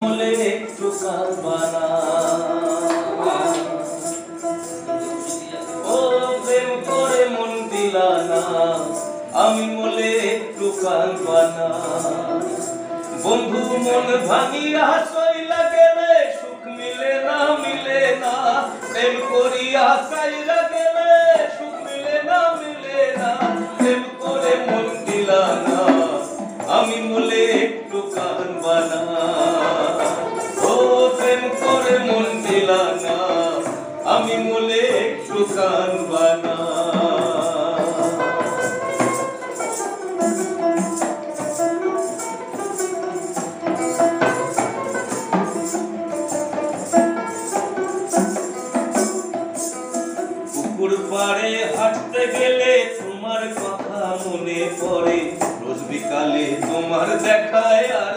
বলে একটু কাঁদবানা ও প্রেম করে মন দিলানা আমি বলে একটু কাঁদবানা বন্ধু মন ভাঙিয়া সইলা গেলে সুখ মিলে না প্রেম করিয়া কাইরা গেলে সুখ মিলে না প্রেম করে মন দিলানা আমি বলে একটু কাঁদবানা আমি বলে একটু কাঁদবানা পুকুর পাড়ে হাঁটতে গেলে তোমার কথা মনে পড়ে রোজ বিকালে তোমার দেখায় আর